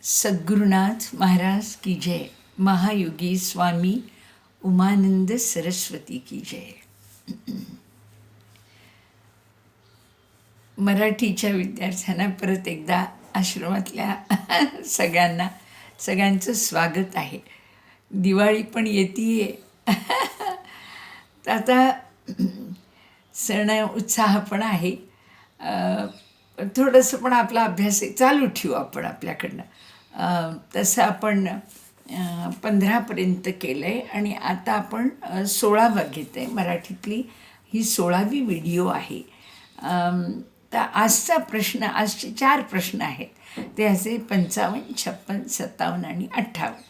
सद्गुरुनाथ महाराज की जय. महायोगी स्वामी उमानंद सरस्वती की जय. मराठीच्या विद्यार्थ्यांना परत एकदा आश्रमातल्या सगळ्यांचं स्वागत आहे. दिवाळी पण येते तर आता सण उत्साह पण आहे. थोडंसं पण आपला अभ्यास चालू ठेवू आपण आपल्याकडनं. तसं आपण 15पर्यंत केलं आहे आणि आता आपण 16वा घेत आहे. मराठीतली ही 16वी व्हिडिओ आहे. तर आजचा प्रश्न, आजचे 4 प्रश्न आहेत. ते असे 55, 56, 57 आणि 58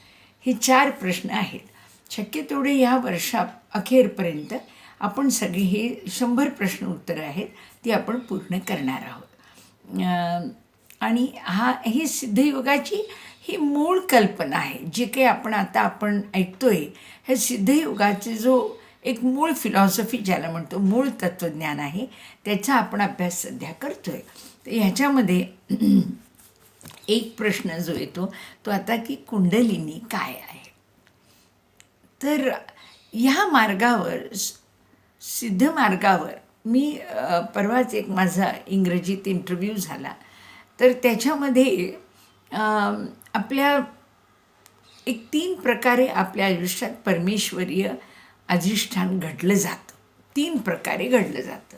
हे 4 प्रश्न आहेत. शक्य तेवढे ह्या अखेरपर्यंत आपण सगळे हे 100 प्रश्न उत्तरं आहेत ती आपण पूर्ण करणार आहोत. आणि ही सिद्धयोगाची ही मूळ कल्पना आहे. जे काही आपण ऐकतोय हे सिद्धयोगाचे जो एक मूळ फिलॉसॉफी ज्याला म्हणतो, मूळ तत्त्वज्ञान आहे, त्याचा आपण अभ्यास सध्या करतोय. तर ह्याच्यामध्ये एक प्रश्न जो येतो तो आता की कुंडलिनी काय आहे. तर ह्या मार्गावर, सिद्ध मार्गावर मी परवाच एक माझा इंग्रजीत इंटरव्ह्यू झाला. तर त्याच्यामध्ये आपल्या एक 3 प्रकारे आपल्या आयुष्यात परमेश्वरीय अधिष्ठान घडलं जातं. 3 प्रकारे घडलं जातं.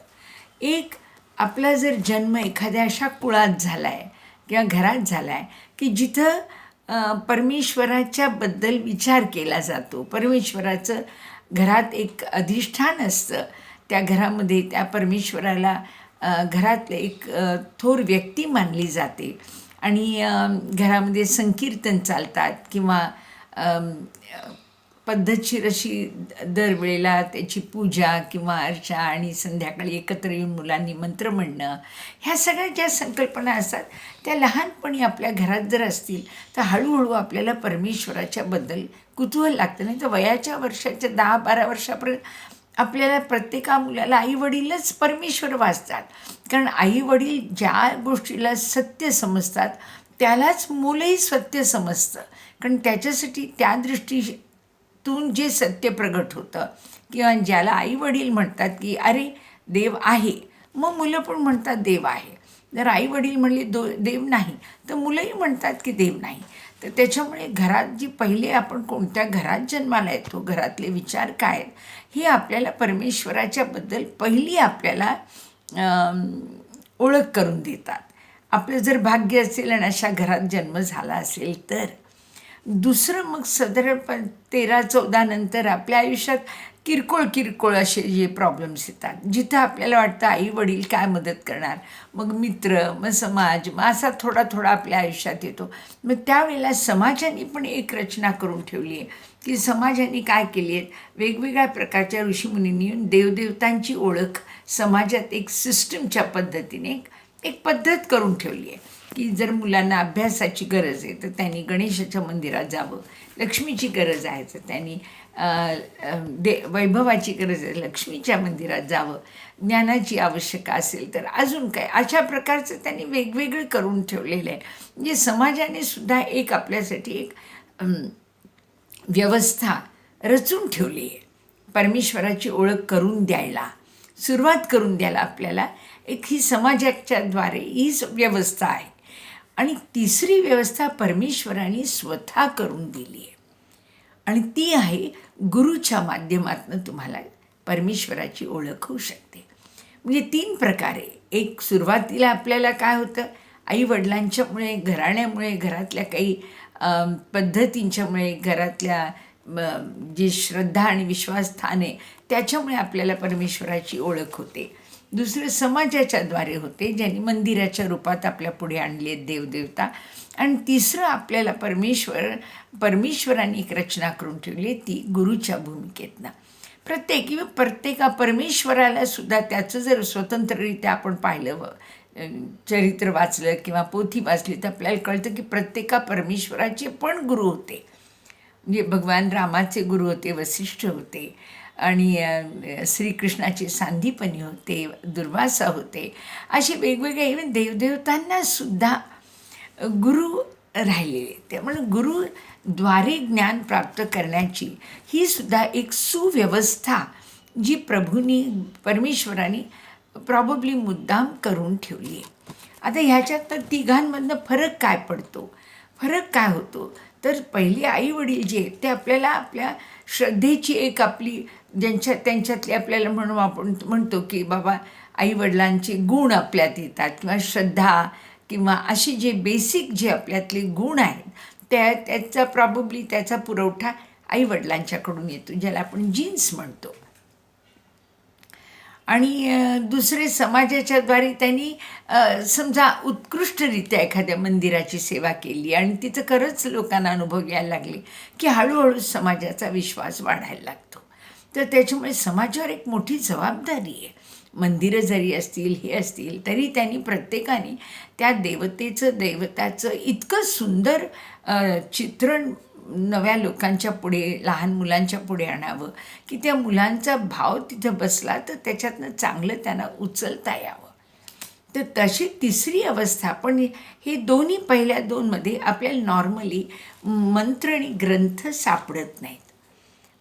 एक, आपला जर जन्म एखाद्या अशा कुळात झाला आहे किंवा घरात झाला आहे की जिथं परमेश्वराच्याबद्दल विचार केला जातो. परमेश्वराचं घरात एक अधिष्ठान असतं. त्या घरामध्ये त्या परमेश्वराला घरातले एक थोर व्यक्ती मानली जाते आणि घरामध्ये संकीर्तन चालतात किंवा पद्धतशीर अशी दरवेळेला त्याची पूजा किंवा अर्चा आणि संध्याकाळी एकत्र येऊन मुलांनी मंत्र म्हणणं, ह्या सगळ्या ज्या संकल्पना असतात त्या लहानपणी आपल्या घरात जर असतील तर हळूहळू आपल्याला परमेश्वराच्याबद्दल कुतूहल लागतं. नाही तर वयाच्या वर्षाच्या 10-12 वर्षापर्यंत आपल्याला प्रत्येका मुलाला आईवडीलच परमेश्वर वाचतात. कारण आईवडील ज्या गोष्टीला सत्य समजतात त्यालाच मुलंही सत्य समजतं. कारण त्याच्यासाठी त्या दृष्टीतून जे सत्य प्रगट होतं किंवा ज्याला आईवडील म्हणतात की अरे देव आहे, मग मुलं पण म्हणतात देव आहे. जर आईवडील म्हणले देव नाही तर मुलंही म्हणतात की देव नाही. तर त्याच्यामुळे घरात जी पहिले आपण कोणत्या घरात जन्माला येतो, घरातले विचार काय आहेत, हे आपल्याला परमेश्वराच्याबद्दल पहिली आपल्याला ओळख करून देतात. आपलं जर भाग्य असेल आणि अशा घरात जन्म झाला असेल तर. दुसरं, मग साधारण 13-14 नंतर आपल्या आयुष्यात किरकोळ असे जे प्रॉब्लेम्स येतात, जिथं आपल्याला वाटतं आई वडील काय मदत करणार, मग मित्र, मग समाज, मग असा थोडा आपल्या आयुष्यात येतो. मग त्यावेळेला समाजाने पण एक रचना करून ठेवली आहे की समाजाने काय केली आहे, वेगवेगळ्या प्रकारच्या ऋषीमुनींनी येऊन देवदेवतांची ओळख समाजात एक सिस्टमच्या पद्धतीने एक पद्धत करून ठेवली आहे की जर मुलांना अभ्यासाची गरज आहे तर त्यांनी गणेशाच्या मंदिरात जावं, लक्ष्मीची गरज आहे तर त्यांनी वैभवाची गरज आहे लक्ष्मीच्या मंदिरात जावं, ज्ञानाची आवश्यकता असेल तर अजून काय, अशा प्रकारचं त्यांनी वेगवेगळं करून ठेवलेलं आहे. म्हणजे समाजाने सुद्धा एक आपल्यासाठी एक व्यवस्था रचून ठेवली आहे. परमेश्वराची ओळख करून द्यायला, सुरुवात करून द्यायला आपल्याला एक ही समाजाच्याद्वारे ही व्यवस्था आहे. आणि तिसरी व्यवस्था परमेश्वराने स्वतः करून दिली आहे आणि ती आहे गुरुच्या माध्यमातून तुम्हाला परमेश्वराची ओळख होऊ शकते. म्हणजे 3 प्रकारे. एक, सुरुवातीला आपल्याला काय होतं, आईवडिलांच्यामुळे, घराण्यामुळे, घरातल्या काही पद्धतींच्यामुळे, घरातल्या जी श्रद्धा आणि विश्वासस्थान आहे त्याच्यामुळे आपल्याला परमेश्वराची ओळख होते. दुसरं, समाजाच्याद्वारे होते, ज्यांनी मंदिराच्या रूपात आपल्या पुढे आणले देवदेवता. आणि तिसरं, आपल्याला परमेश्वराने एक रचना करून ठेवली ती गुरुच्या भूमिकेतनं. परमेश्वराला सुद्धा त्याचं जर स्वतंत्ररित्या आपण पाहिलं, चरित्र वाचलं किंवा पोथी वाचली तर आपल्याला कळतं की परमेश्वराचे पण गुरु होते. म्हणजे भगवान रामाचे गुरु होते, वसिष्ठ होते आणि श्रीकृष्णाचे सांदीपनी होते, दुर्वासा होते. असे वेगवेगळे इव्हन देवदेवतांना सुद्धा गुरु राहिलेले. त्यामुळे गुरुद्वारे ज्ञान प्राप्त करण्याची ही सुद्धा एक सुव्यवस्था जी प्रभूंनी परमेश्वराने प्रॉबब्ली मुद्दाम करून ठेवली आहे. आता ह्याच्यात तर तिघांमधनं फरक काय पडतो, फरक काय होतो, तर पहिले आईवडील जे आहेत ते आपल्याला आपल्या श्रद्धेची एक आपली त्यांच्यातली आपल्याला म्हणून आपण म्हणतो की बाबा आईवडिलांचे गुण आपल्यात येतात किंवा श्रद्धा किंवा असे जे बेसिक जे आपल्यातले गुण आहेत त्याचा प्रॉबब्ली त्याचा पुरवठा आईवडिलांच्याकडून येतो, ज्याला आपण जीन्स म्हणतो. आणि दुसरे समाजाच्याद्वारे त्यांनी समजा उत्कृष्टरित्या एखाद्या मंदिराची सेवा केली आणि तिथं खरंच लोकांना अनुभव यायला लागले की हळूहळू समाजाचा विश्वास वाढायला लागतो. तर त्याच्यामुळे समाजावर एक मोठी जबाबदारी आहे. मंदिरं जरी असतील हे असतील तरी त्यांनी प्रत्येकाने त्या दैवताचं इतकं सुंदर चित्रण नव्या लोकांच्या पुढे, लहान मुलांच्या पुढे आणावं की त्या मुलांचा भाव तिथं बसला तर त्याच्यातनं चांगलं त्यांना उचलता यावं. तर तशी तिसरी अवस्था पण हे दोन्ही पहिल्या दोनमध्ये आपल्याला नॉर्मली मंत्र आणि ग्रंथ सापडत नाहीत.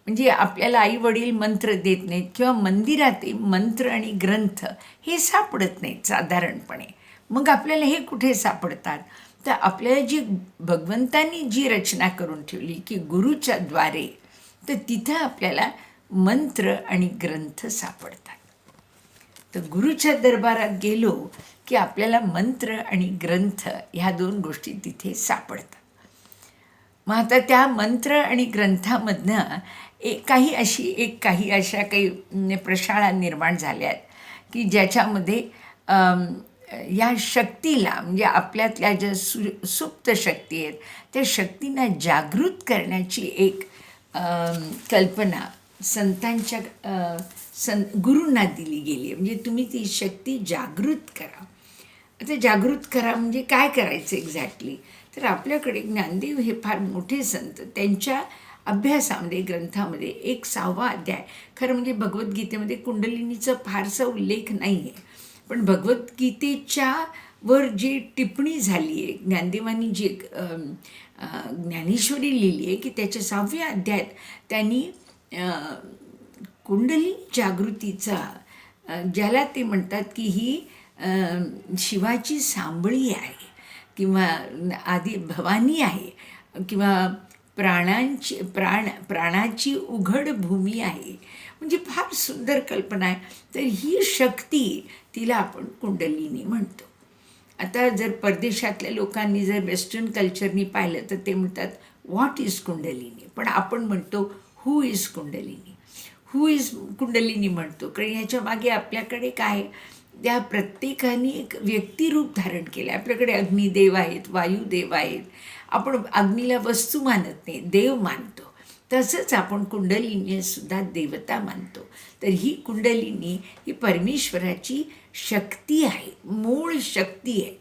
म्हणजे आपल्याला आईवडील मंत्र देत नाहीत किंवा मंदिरात मंत्र आणि ग्रंथ हे सापडत नाहीत साधारणपणे. मग आपल्याला हे कुठे सापडतात, तर आपल्याला जी भगवंतांनी जी रचना करून ठेवली की गुरुच्या द्वारे, तर तिथं आपल्याला मंत्र आणि ग्रंथ सापडतात. तर गुरुच्या दरबारात गेलो की आपल्याला मंत्र आणि ग्रंथ ह्या दोन गोष्टी तिथे सापडतात. मग आता त्या मंत्र आणि ग्रंथामधनं काही अशा काही प्रशाळा निर्माण झाल्या आहेत की ज्याच्यामध्ये या शक्तीला म्हणजे आपल्यातल्या ज्या सुप्त शक्ती आहेत त्या शक्तींना जागृत करण्याची एक कल्पना संतांच्या गुरूंना दिली गेली आहे. म्हणजे तुम्ही ती शक्ती जागृत करा. आता जागृत करा म्हणजे काय करायचं एक्झॅक्टली, तर आपल्याकडे ज्ञानदेव हे फार मोठे संत, त्यांच्या अभ्यासामध्ये ग्रंथामध्ये एक 6वा अध्याय, खरं म्हणजे भगवद्गीतेमध्ये कुंडलिनीचा फारसा उल्लेख नाही आहे, पण भगवद्गीतेच्या वर जी टिप्पणी झाली आहे ज्ञानदेवांनी जी ज्ञानेश्वरी लिहिली आहे की त्याच्या 6व्या अध्यायात त्यांनी कुंडलिनी जागृतीचा, ज्याला ते म्हणतात की ही शिवाची सांबळी आहे किंवा आदी भवानी आहे किंवा प्राणाची उघड भूमी आहे, म्हणजे फार सुंदर कल्पना आहे. तर ही शक्ती तिला आपण कुंडलिनी म्हणतो. आता जर परदेशातल्या लोकांनी जर वेस्टर्न कल्चरनी पाहिलं तर ते म्हणतात व्हॉट इज कुंडलिनी, पण आपण म्हणतो who is kundalini. Who is kundalini म्हणतो कारण ह्याच्या मागे आपल्याकडे काय, त्या प्रत्येकाने एक व्यक्तिरूप धारण केलं आहे. आपल्याकडे अग्निदेव आहेत, वायुदेव आहेत. आपण अग्नीला वस्तू मानत नाही, देव मानतो. तसंच आपण कुंडलिनी सुद्धा देवता मानतो. तर ही कुंडलिनी ही परमेश्वराची शक्ती आहे, मूळ शक्ती आहे.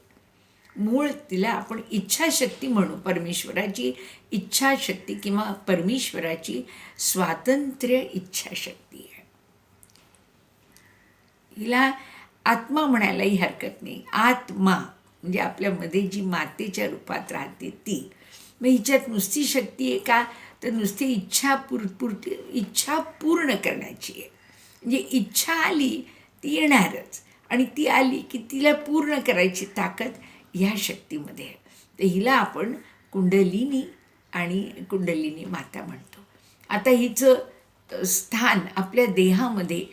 मूळ तिला आपण इच्छाशक्ती म्हणू. परमेश्वराची इच्छाशक्ती किंवा परमेश्वराची स्वातंत्र्य इच्छाशक्ती आहे. हिला आत्मा म्हणायलाही हरकत नाही. आत्मा म्हणजे आपल्यामध्ये जी मातेच्या रूपात राहते ती. मग हिच्यात नुसती शक्ती आहे का, तर नुसती इच्छा पूर्ण करण्याची आहे. म्हणजे इच्छा आली ती येणारच आणि ती आली की तिला पूर्ण करायची ताकद ह्या शक्तीमध्ये आहे. तर हिला आपण कुंडलिनी आणि कुंडलिनी माता म्हणतो. आता हिचं स्थान आपल्या देहामध्ये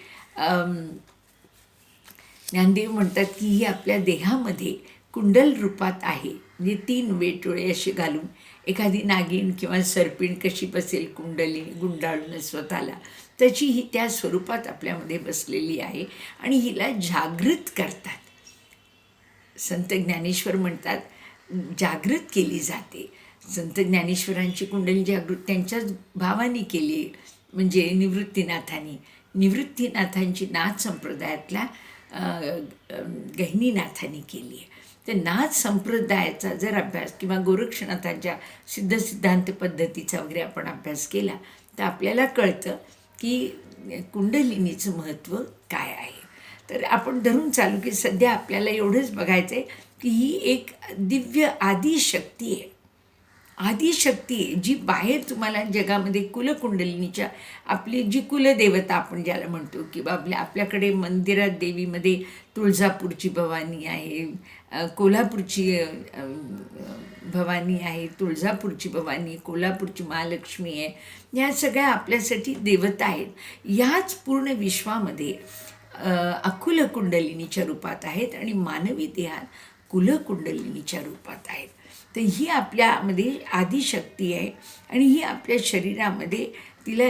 ज्ञानदेव म्हणतात की ही आपल्या देहामध्ये कुंडल रूपात आहे. म्हणजे 3 वेटोळे असे घालून एखादी नागिन किंवा सर्पिण कशी बसेल कुंडलिनी गुंडाळून स्वतःला, तशी ही त्या स्वरूपात आपल्यामध्ये बसलेली आहे आणि हिला जागृत करतात. संत ज्ञानेश्वर म्हणतात जागृत केली जाते. संत ज्ञानेश्वरांची कुंडली जागृत त्यांच्याच भावानी केली, म्हणजे निवृत्तीनाथांची नाथ संप्रदायातल्या गहिनीनाथांनी केली आहे. तर नाथ संप्रदायाचा जर अभ्यास किंवा गोरक्षनाथांच्या सिद्धांत पद्धतीचा वगैरे आपण अभ्यास केला तर आपल्याला कळतं की कुंडलिनीचं महत्त्व काय आहे. तर आपण धरून की सध्या आपल्याला एवढंच बघायचं आहे की ही एक दिव्य आदिशक्ती आहे. आदिशक्ती आहे, जी बाहेर तुम्हाला जगामध्ये कुलकुंडलिनीच्या आपली जी कुलदेवता आपण ज्याला म्हणतो, किंवा आपल्याकडे मंदिरात देवीमध्ये तुळजापूरची भवानी आहे, कोल्हापूरची भवानी आहे, तुळजापूरची भवानी, कोल्हापूरची महालक्ष्मी आहे. ह्या सगळ्या आपल्यासाठी देवता आहेत. ह्याच पूर्ण विश्वामध्ये अकुलकुंडलिनीच्या रूपात आहेत आणि मानवी देहात कुलकुंडलिनीच्या रूपात आहेत. तर ही आपल्यामध्ये आदिशक्ती आहे आणि ही आपल्या शरीरामध्ये तिला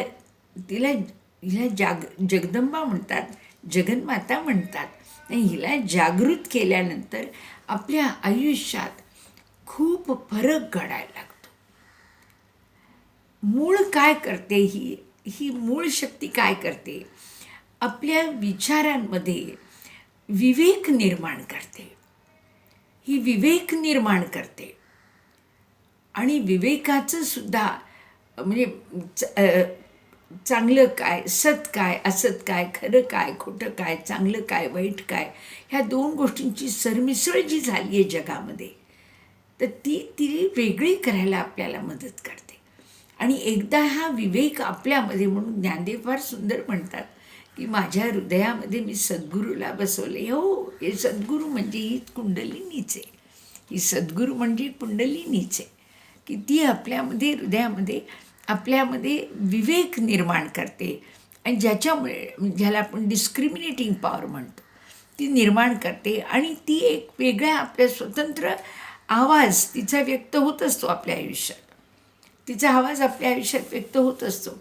तिला हिला जगदंबा म्हणतात, जगन्माता म्हणतात. आणि हिला जागृत केल्यानंतर आपल्या आयुष्यात खूप फरक घडायला लागतो. मूळ काय करते ही मूळ शक्ती काय करते? आपल्या विचारांमध्ये विवेक निर्माण करते. ही विवेक निर्माण करते आणि विवेकाचं सुद्धा म्हणजे चांगलं काय, सत काय, असत काय, खरं काय, खोटं काय, चांगलं काय, वाईट काय, ह्या दोन गोष्टींची सरमिसळ जी झाली आहे जगामध्ये, तर ती वेगळी करायला आपल्याला मदत करते. आणि एकदा हा विवेक आपल्यामध्ये, म्हणून ज्ञानदेव फार सुंदर म्हणतात की माझ्या हृदयामध्ये मी सद्गुरूला बसवले. हो, हे सद्गुरू म्हणजे ही कुंडलिनीच आहे. ही सद्गुरू म्हणजे कुंडलिनीच आहे की ती आपल्यामध्ये हृदयामध्ये आपल्यामध्ये विवेक निर्माण करते आणि ज्याच्यामुळे ज्याला आपण डिस्क्रिमिनेटिंग पॉवर म्हणतो ती निर्माण करते. आणि ती एक वेगळ्या आपल्या स्वतंत्र आवाज तिचा व्यक्त होत असतो आपल्या आयुष्यात. तिचा आवाज आपल्या आयुष्यात व्यक्त होत असतो.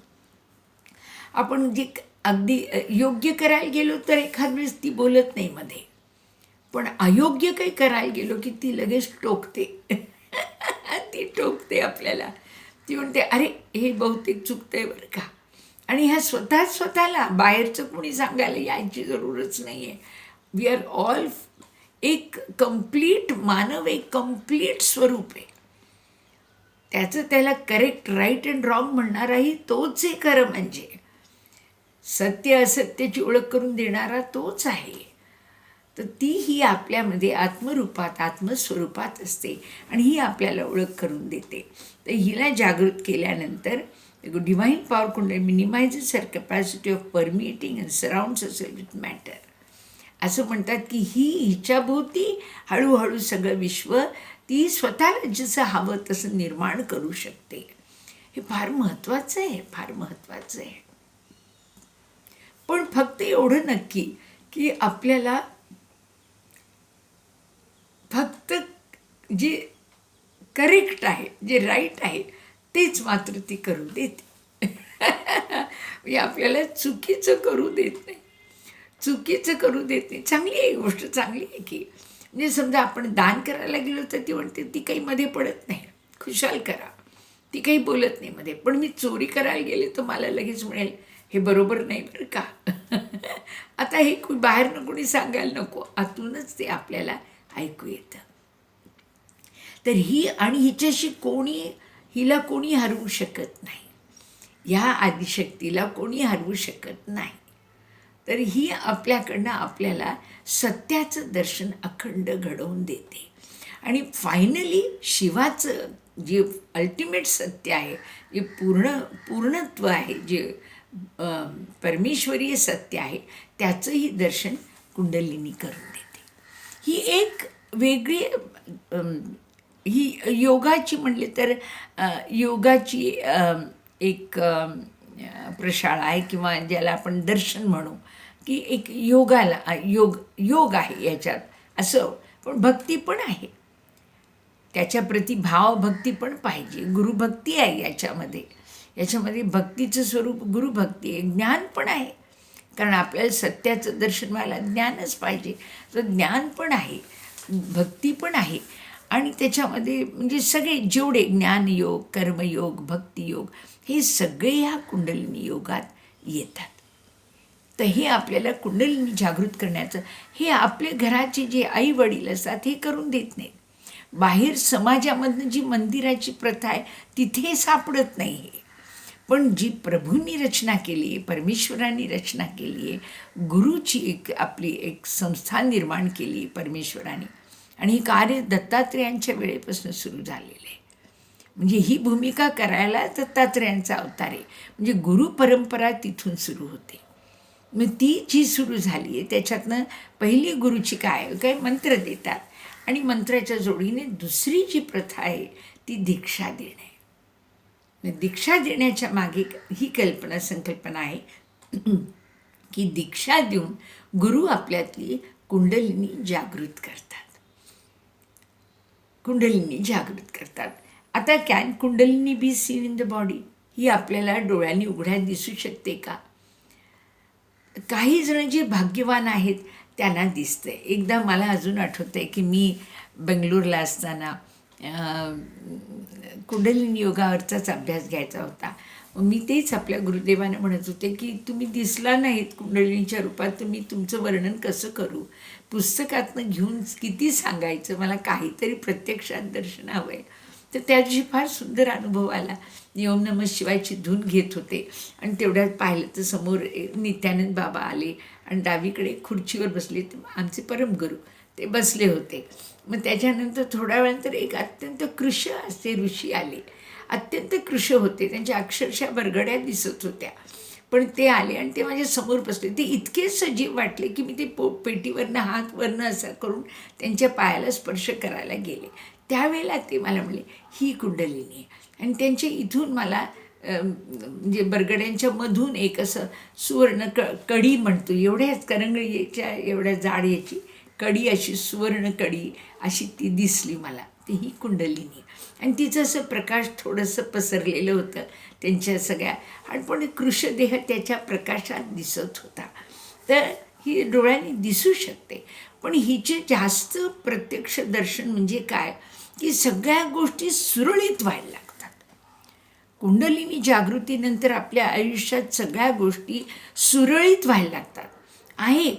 आपण जे अगदी योग्य करायला गेलो तर एखाद वेळेस ती बोलत नाही मध्ये, पण अयोग्य काही करायला गेलो की ती लगेच टोकते. ती टोकते आपल्याला. ती म्हणते अरे हे बहुतेक चुकतंय बरं का. आणि ह्या स्वतःला बाहेरचं कोणी सांगायला यायची जरूरच नाही आहे. वी आर ऑल एक कंप्लीट मानव, एक कंप्लीट स्वरूप आहे. त्याचं त्याला करेक्ट, राईट अँड रॉंग म्हणणाराही तोच आहे. खरं म्हणजे सत्य असत्याची ओळख करून देणारा तोच आहे. तर ती ही आपल्यामध्ये आत्मरूपात, आत्मस्वरूपात असते आणि ही आपल्याला ओळख करून देते. तर हिला जागृत केल्यानंतर डिवाइन पॉवर कुंडली minimises her capacity of permitting and surrounds असेल विथ मॅटर. असं म्हणतात की ही हिच्याभोवती हळूहळू सगळं विश्व ती स्वतःला जसं हवं तसं निर्माण करू शकते. हे फार महत्त्वाचं आहे, फार महत्त्वाचं आहे. पण फक्त एवढं नक्की की आपल्याला फक्त जे करेक्ट आहे, जे राईट आहे तेच मात्र ती करू देते. म्हणजे आपल्याला चुकीचं करू देत नाही, चुकीचं करू देत नाही. चांगली आहे गोष्ट, चांगली आहे की. म्हणजे समजा आपण दान करायला गेलो तर ती म्हणते ती काही मध्ये पडत नाही, खुशाल करा, ती काही बोलत नाही मध्ये. पण मी चोरी करायला गेले तर मला लगेच मिळेल हे बरोबर नाही बरं का. आता हे बाहेरनं कोणी सांगायला नको, आतूनच ते आपल्याला ऐकू येतं. तर ही आणि हिच्याशी हिला कोणी हरवू शकत नाही. ह्या आदिशक्तीला कोणी हरवू शकत नाही. तर ही आपल्याकडनं आपल्याला सत्याचं दर्शन अखंड घडवून देते. आणि फायनली शिवाचं जे अल्टिमेट सत्य आहे, जे पूर्णत्व आहे, जे परमेश्वरीय सत्य आहे, त्याचंही दर्शन कुंडलिनी करून देते. ही एक वेगळी ही योगाची म्हणले तर योगाची एक प्रशाळा आहे, किंवा ज्याला आपण दर्शन म्हणू की एक योग आहे याच्यात असं. पण भक्ती पण आहे, त्याच्याप्रती भावभक्ती पण पाहिजे, गुरुभक्ती आहे याच्यामध्ये भक्तीचं स्वरूप गुरुभक्ती आहे. ज्ञान पण आहे, कारण आपल्याला सत्याचं दर्शन व्हायला ज्ञानच पाहिजे. तर ज्ञान पण आहे, भक्ती पण आहे. आणि त्याच्यामध्ये म्हणजे सगळे जेवढे ज्ञानयोग, कर्मयोग, भक्तियोग हे सगळे ह्या कुंडलिनी योगात येतात. तर हे आपल्याला कुंडलिनी जागृत करण्याचं, हे आपले घराचे जे आई वडील असतात हे करून देत नाहीत. बाहेर समाजामधनं जी मंदिराची प्रथा आहे तिथे सापडत नाही हे. पण जी प्रभूंनी रचना केली आहे, परमेश्वरांनी रचना केली आहे, गुरुची आपली एक संस्था निर्माण केली आहे परमेश्वराने, आणि हे कार्य दत्तात्रेयांच्या वेळेपासून सुरू झालेलं आहे. म्हणजे ही भूमिका करायला दत्तात्रेयांचा अवतार आहे. म्हणजे गुरु परंपरा तिथून सुरू होते. मग ती जी सुरू झाली आहे त्याच्यातनं पहिली गुरुची काय मंत्र देतात आणि मंत्राच्या जोडीने दुसरी जी प्रथा आहे ती दीक्षा देणे. दीक्षा देण्याच्या मागे ही संकल्पना आहे की दीक्षा देऊन गुरु आपल्यातली कुंडलिनी जागृत करतात. आता can kundalini be seen in the body? ही आपल्याला डोळ्यांनी उघड्यात दिसू शकते का? काही जण जे भाग्यवान आहेत त्यांना दिसतंय. एकदा मला अजून आठवतं आहे की मी बेंगलोरला असताना कुंडलिनी योगावरचाच अभ्यास घ्यायचा होता. मी तेच आपल्या गुरुदेवाने म्हणत होते की तुम्ही दिसला नाहीत कुंडलिनीच्या रूपात, तुम्ही तुमचं वर्णन कसं करू? पुस्तकातनं घेऊन किती सांगायचं, मला काहीतरी प्रत्यक्षात दर्शन हवं आहे. तर त्या दिवशी फार सुंदर अनुभव आला. ओम नमः शिवायची धून घेत होते आणि तेवढ्यात पाहिलं तर समोर नित्यानंद बाबा आले आणि डावीकडे खुर्चीवर बसले आमचे परमगुरू ते बसले होते. मग त्याच्यानंतर थोड्या वेळानंतर एक अत्यंत कृश असे ऋषी आले. अत्यंत कृश होते, त्यांच्या अक्षरशः बरगड्या दिसत होत्या. पण ते आले आणि ते माझ्या समोर बसले. ते इतके सजीव वाटले की मी ते पेटीवरनं हात वरनं असा करून त्यांच्या पायाला स्पर्श करायला गेले. त्यावेळेला ते मला म्हणले ही कुंडलिनी आहे. आणि त्यांच्या इथून मला म्हणजे बरगड्यांच्या मधून एक असं सुवर्ण कडी म्हणतो एवढ्याच करंगळीच्या एवढ्या जाड याची कडी, अशी सुवर्ण कडी अशी ती दिसली मला. ती ही कुंडलिनी आणि तिचं असं प्रकाश थोडंसं पसरलेलं होतं त्यांच्या सगळ्या, आणि पण कृशदेह त्याच्या प्रकाशात दिसत होता. तर ही डोळ्यांनी दिसू शकते. पण हिचे जास्त प्रत्यक्ष दर्शन म्हणजे काय की सगळ्या गोष्टी सुरळीत व्हायला लागतात. कुंडलिनी जागृतीनंतर आपल्या आयुष्यात सगळ्या गोष्टी सुरळीत व्हायला लागतात.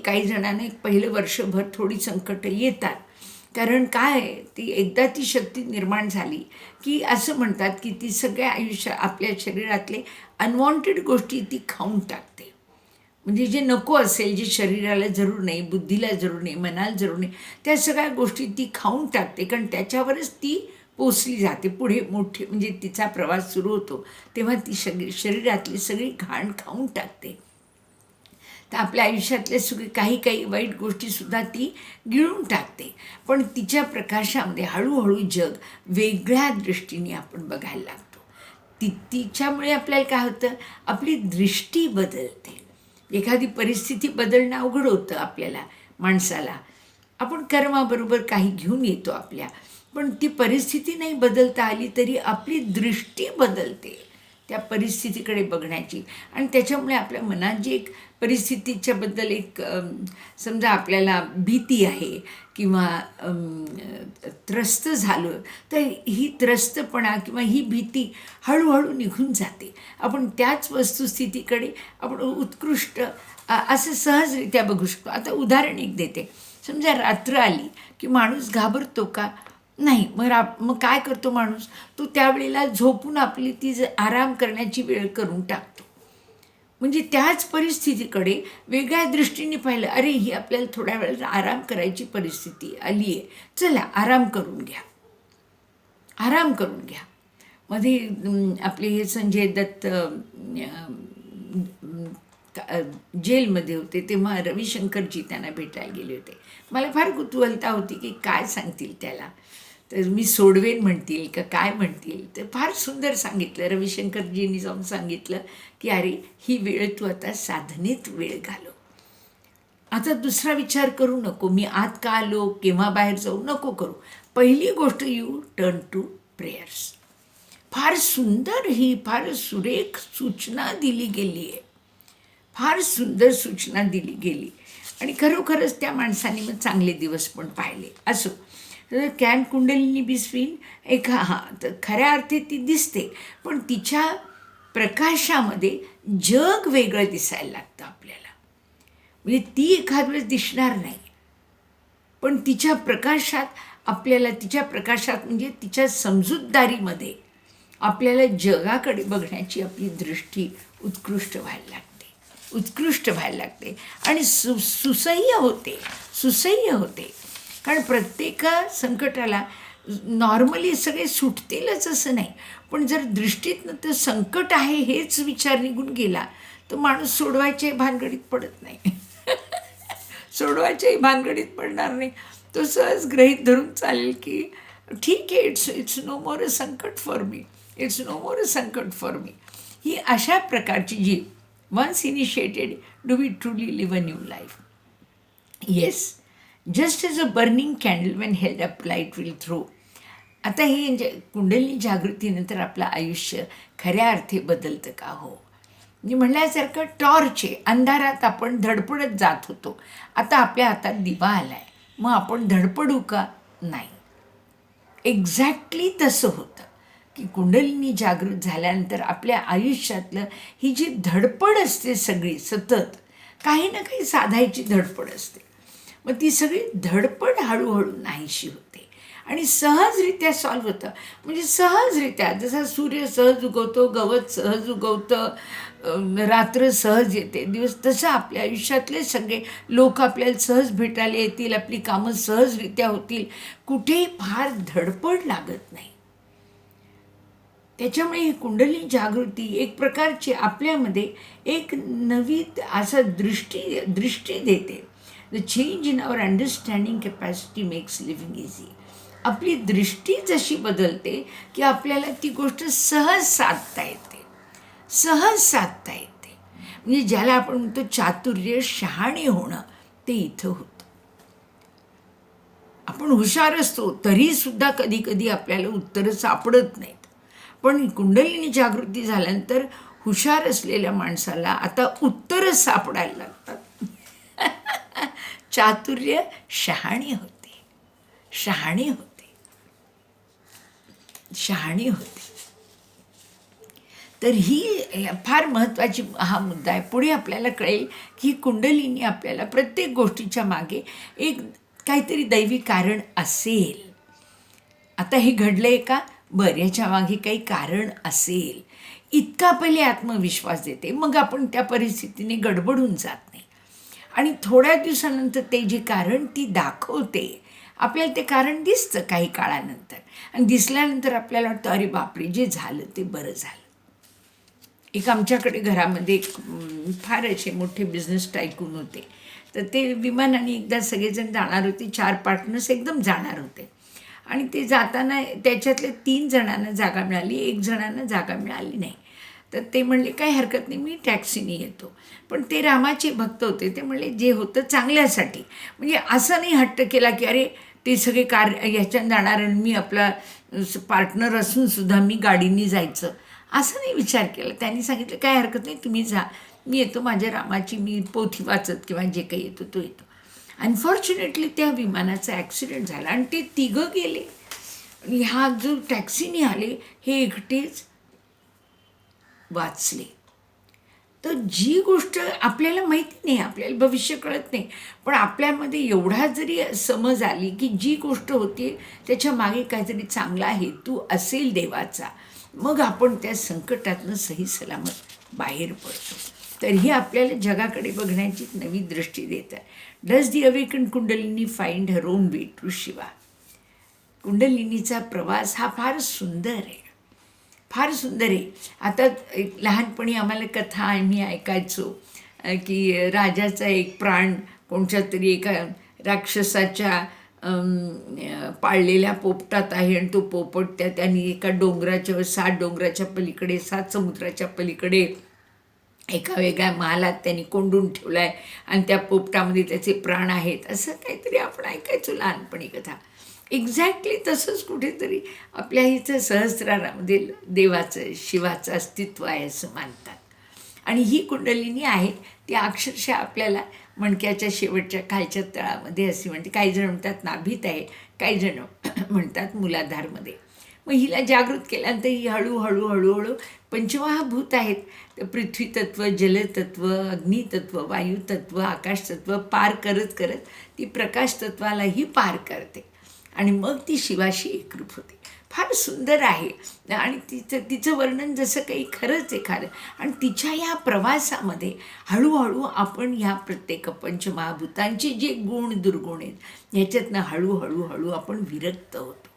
काही जणांना एक पहिलं वर्षभर थोडी संकटं येतात. कारण काय ती एकदा ती शक्ती निर्माण झाली की असं म्हणतात की ती सगळ्या आपल्या शरीरातले अनवॉन्टेड गोष्टी ती खाऊन टाकते. म्हणजे जे नको असेल, जे शरीराला जरूर नाही, बुद्धीला जरूर नाही, मनाला जरूर नाही, त्या सगळ्या गोष्टी ती खाऊन टाकते. कारण त्याच्यावरच ती पोचली जाते. पुढे मोठी म्हणजे तिचा प्रवास सुरू होतो तेव्हा ती शरीरातली सगळी घाण खाऊन टाकते. तर आपल्या आयुष्यातले सगळे काही वाईट गोष्टीसुद्धा ती गिळून टाकते. पण तिच्या प्रकाशामध्ये हळूहळू जग वेगळ्या दृष्टीने आपण बघायला लागतो. तिच्यामुळे आपल्याला काय होतं, आपली दृष्टी बदलते. एखादी परिस्थिती बदलणं अवघड होतं आपल्याला, माणसाला. आपण कर्माबरोबर काही घेऊन येतो आपल्या, पण ती परिस्थिती नाही बदलता आली तरी आपली दृष्टी बदलते त्या परिस्थितीकडे बघण्याची. आणि त्याच्यामुळे आपल्या मनात जी एक परिस्थितीच्याबद्दल एक समजा आपल्याला भीती आहे किंवा त्रस्त झालं तर ही त्रस्तपणा किंवा ही भीती हळूहळू निघून जाते. आपण त्याच वस्तुस्थितीकडे आपण उत्कृष्ट असं सहजरित्या बघू शकतो. आता उदाहरण एक देते. समजा रात्र आली की माणूस घाबरतो का? नाही. मग काय करतो माणूस? तो त्यावेळेला झोपून आपली ती आराम करण्याची वेळ करून टाकतो. म्हणजे त्याच परिस्थितीकडे वेगळ्या दृष्टीने पाहिलं, अरे ही आपल्याला थोड्या वेळेला आराम करायची परिस्थिती आली आहे, चला आराम करून घ्या. मध्ये आपले हे संजय दत्त जेलमध्ये होते तेव्हा रविशंकरजी त्यांना भेटायला गेले होते. मला फार कुतूहलता होती की काय सांगतील त्याला. तर मी सोडवेन म्हणतील का काय म्हणतील. तर फार सुंदर सांगितलं. रविशंकरजींनी जाऊन सांगितलं की अरे ही वेळ तू आता साधनेत वेळ घालव. आता दुसरा विचार करू नको, मी आत का आलो, केव्हा बाहेर जाऊ नको करू. पहिली गोष्ट यू टर्न टू प्रेयर्स. फार सुंदर ही फार सुरेख सूचना दिली गेली आहे. फार सुंदर सूचना दिली गेली आणि खरोखरच त्या माणसाने मग चांगले दिवस पण पाहिले. असो, तर कॅन कुंडलिनी बिस्वीन तर खऱ्या अर्थी ती दिसते, पण तिच्या प्रकाशामध्ये जग वेगळं दिसायला लागतं आपल्याला. म्हणजे ती एखाद वेळेस दिसणार नाही, पण तिच्या प्रकाशात म्हणजे तिच्या समजूतदारीमध्ये आपल्याला जगाकडे बघण्याची आपली दृष्टी उत्कृष्ट व्हायला लागते आणि सुसह्य होते. कारण प्रत्येक संकटाला नॉर्मली सगळे सुटतीलच असं नाही, पण जर दृष्टीतनं ते संकट आहे हेच विचार निघून गेला तर माणूस सोडवायच्याही भानगडीत पडत नाही. सोडवायच्याही भानगडीत पडणार नाही. तो सहज गृहीत धरून चालेल की ठीक आहे, it's it's no more a sankat for me, it's no more a sankat for me. ही अशा प्रकारची जी once initiated do we truly live a new life. Yes, just as a burning candle when held up light will throw. आता हे म्हणजे कुंडलिनी जागृतीनंतर आपलं आयुष्य खऱ्या अर्थी बदलतं का? हो. मी म्हणल्यासारखं टॉर्च आहे, अंधारात आपण धडपडत जात होतो, आता आपल्या हातात दिवा आला आहे, मग आपण धडपडू का? नाही. एक्झॅक्टली तसं होतं की कुंडलिनी जागृत झाल्यानंतर आपल्या आयुष्यातलं ही जी धडपड असते सगळी सतत काही ना काही साधायची धडपड असते, मग ती सगळी धडपड हळूहळू नाहीशी होते आणि सहजरित्या सॉल्व्ह होतं. म्हणजे सहजरित्या जसा सूर्य सहज उगवतो, गवत सहज उगवतं, रात्र सहज येते, दिवस, तसं आपल्या आयुष्यातले सगळे लोक आपल्याला सहज भेटायला येतील, आपली कामं सहजरित्या होतील, कुठेही फार धडपड लागत नाही. त्याच्यामुळे ही कुंडली जागृती एक प्रकारची आपल्यामध्ये एक नवी असा दृष्टी देते. The change in our understanding capacity makes living easy. आपली दृष्टी जशी बदलते की आपल्याला ती गोष्ट सहज साधता येते, सहज साधता येते. म्हणजे ज्याला आपण म्हणतो चातुर्य, शहाणे होणं, ते इथं होतं. आपण हुशार असतो तरीसुद्धा कधी कधी आपल्याला उत्तरं सापडत नाहीत, पण कुंडलिनी जागृती झाल्यानंतर हुशार असलेल्या माणसाला आता उत्तरं सापडायला लागतात. चातुर्य, शहाणी होते, शहाणी होते, शहाणी होते. तर ही फार महत्त्वाची हा मुद्दा आहे. पुढे आपल्याला कळेल की कुंडलिनी आपल्याला प्रत्येक गोष्टीच्या मागे एक काहीतरी दैवी कारण असेल. आता हे घडलं आहे का? बरं, याच्या मागे काही कारण असेल, इतका पहिले आत्मविश्वास देते. मग आपण त्या परिस्थितीने गडबडून जात नाही आणि थोड्या दिवसानंतर ते जे कारण ती दाखवते, आपल्याला ते कारण दिसतं काही काळानंतर, आणि दिसल्यानंतर आपल्याला वाटतं अरे बापरे, जे झालं ते बरं झालं. एक आमच्याकडे घरामध्ये एक फार असे मोठे बिझनेस टायकून होते. तर ते विमानाने एकदा सगळेजण जाणार होते, 4 पार्टनर्स एकदम जाणार होते, आणि ते जाताना त्याच्यातले 3 जणांना जागा मिळाली, 1 जणांना जागा मिळाली नाही. तर ते म्हणले काही हरकत नाही, मी टॅक्सीने येतो. पण ते रामाचे भक्त होते, ते म्हणले जे होतं चांगल्यासाठी. म्हणजे असं नाही हट्ट केला की अरे ते सगळे ह्याच्यानं जाणार आणि मी आपला पार्टनर असूनसुद्धा मी गाडीने जायचं, असं नाही विचार केला. त्यांनी सांगितलं काय हरकत नाही, तुम्ही जा, मी येतो, माझ्या रामाची मी पोथी वाचत किंवा जे काही येतो तो येतो. अनफॉर्च्युनेटली त्या विमानाचा ॲक्सिडेंट झाला आणि ते 3 गेले. आणि हा जो टॅक्सीने आले हे एकटेच वाचले. तर जी गोष्ट आपल्याला माहिती नाही, आपल्याला भविष्य कळत नाही, पण आपल्यामध्ये एवढा जरी समज आली की जी गोष्ट होती त्याच्या मागे काहीतरी चांगला हेतू असेल देवाचा, मग आपण त्या संकटातनं सही सलामत बाहेर पडतो. तर ही आपल्याला जगाकडे बघण्याची नवी दृष्टी देतं. Does the awaken kundalini find her own way to Shiva. कुंडलिनीचा प्रवास हा फार सुंदर आहे, फार सुंदर आहे. आता एक लहानपणी आम्हाला कथा आम्ही ऐकायचो की राजाचा एक प्राण कोणत्या तरी एका राक्षसाच्या पाळलेल्या पोपटात आहे, आणि तो पोपट त्यांनी एका डोंगराच्या 7 डोंगराच्या पलीकडे 7 समुद्राच्या पलीकडे एका वेगळ्या महालात त्यांनी कोंडून ठेवला आहे, आणि त्या पोपटामध्ये त्याचे प्राण आहेत, असं काहीतरी आपण ऐकायचो लहानपणी कथा. एक्झॅक्टली तसंच कुठेतरी आपल्या इथं सहस्रारामध्ये देवाचं, शिवाचं अस्तित्व आहे असं मानतात. आणि ही कुंडलिनी आहे ती अक्षरशः आपल्याला मणक्याच्या शेवटच्या खालच्या तळामध्ये अशी म्हणते. काही जण म्हणतात नाभीत आहे, काही जण म्हणतात मूलाधारमध्ये. मग हिला जागृत केल्यानंतर ही हळूहळू हळूहळू पंचमहाभूत आहेत, तर पृथ्वीतत्व, जलतत्व, अग्नितत्व, वायुतत्व, आकाशतत्व पार करत करत ती प्रकाशतत्वालाही पार करते आणि मग ती शिवाशी एकरूप होते. फार सुंदर आहे. आणि तिचं वर्णन जसं काही खरंच आहे खरं. आणि तिच्या या प्रवासामध्ये हळूहळू आपण ह्या प्रत्येक पंचमहाभूतांचे जे गुण दुर्गुण आहेत ह्याच्यातनं हळूहळू आपण विरक्त होतो.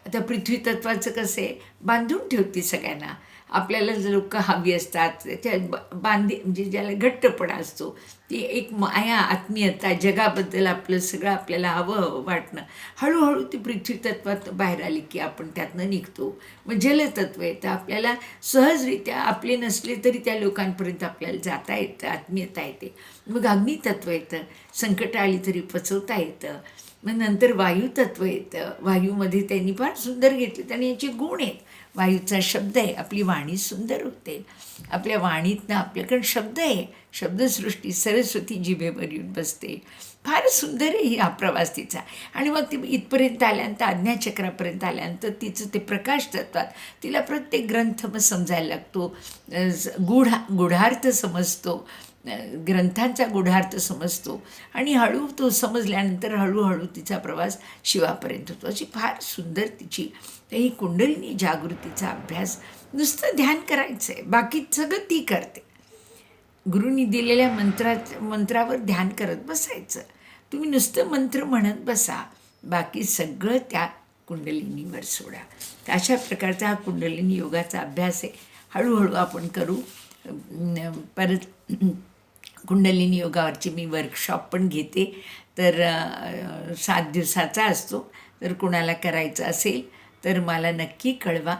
आता पृथ्वी तत्वाचं कसं आहे, बांधून ठेवते सगळ्यांना. आपल्याला लोक हवी असतात त्या म्हणजे ज्याला घट्टपणा असतो, ती एक माया, आत्मीयता, जगाबद्दल आपलं सगळं आपल्याला हवं वाटणं, हळूहळू ती पृथ्वी तत्वात बाहेर आली की आपण त्यातनं निघतो. मग जलतत्व येतं, आपल्याला सहजरित्या आपले नसले तरी त्या लोकांपर्यंत आपल्याला जाता येतं, आत्मीयता येते. मग अग्नितत्व येतं, संकट आली तरी पचवता येतं. मग नंतर वायुतत्व येतं, वायूमध्ये त्यांनी फार सुंदर घेतले, आणि याचे गुण आहेत. वायूचा शब्द आहे, आपली वाणी सुंदर होते. आपल्या वाणीतनं आपल्याकडे शब्द आहे, शब्दसृष्टी सरस्वती जिभेवर येऊन बसते. फार सुंदर आहे हा प्रवास तिचा. आणि मग ती इथपर्यंत आल्यानंतर, आज्ञाचक्रापर्यंत आल्यानंतर तिचं ते प्रकाश तत्वात तिला प्रत्येक ग्रंथ मग समजायला लागतो, गूढार्थ समजतो, ग्रंथांचा गूढार्थ समजतो. आणि हळू तो समजल्यानंतर हळूहळू तिचा प्रवास शिवापर्यंत होतो. अशी फार सुंदर तिची ही कुंडलिनी जागृतीचा अभ्यास. नुसतं ध्यान करायचं आहे, बाकी सगळं ती करते. गुरुनी दिलेल्या मंत्रावर ध्यान करत बसायचं. तुम्ही नुसतं मंत्र म्हणत बसा, बाकी सगळं त्या कुंडलिनीवर सोडा. अशा प्रकारचा हा कुंडलिनी योगाचा अभ्यास आहे. हळूहळू आपण करू. परत कुंडलिनी योगावरची मी वर्कशॉप पण घेते. तर 7 दिवसाचा असतो. तर कुणाला करायचं असेल तर मला नक्की कळवा.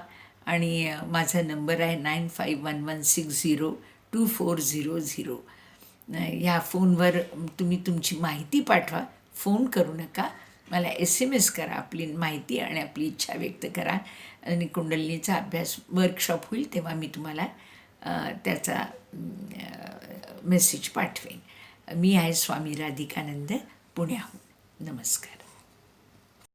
आणि माझा नंबर आहे 9511602400. ह्या फोनवर तुम्ही तुमची माहिती पाठवा. फोन करू नका, मला SMS करा, आपली माहिती आणि आपली इच्छा व्यक्त करा. आणि कुंडलिनीचा अभ्यास वर्कशॉप होईल तेव्हा मी तुम्हाला त्याचा मेसेज पाठवेन. मी आहे स्वामी राधिकानंद, पुण्याहून. नमस्कार.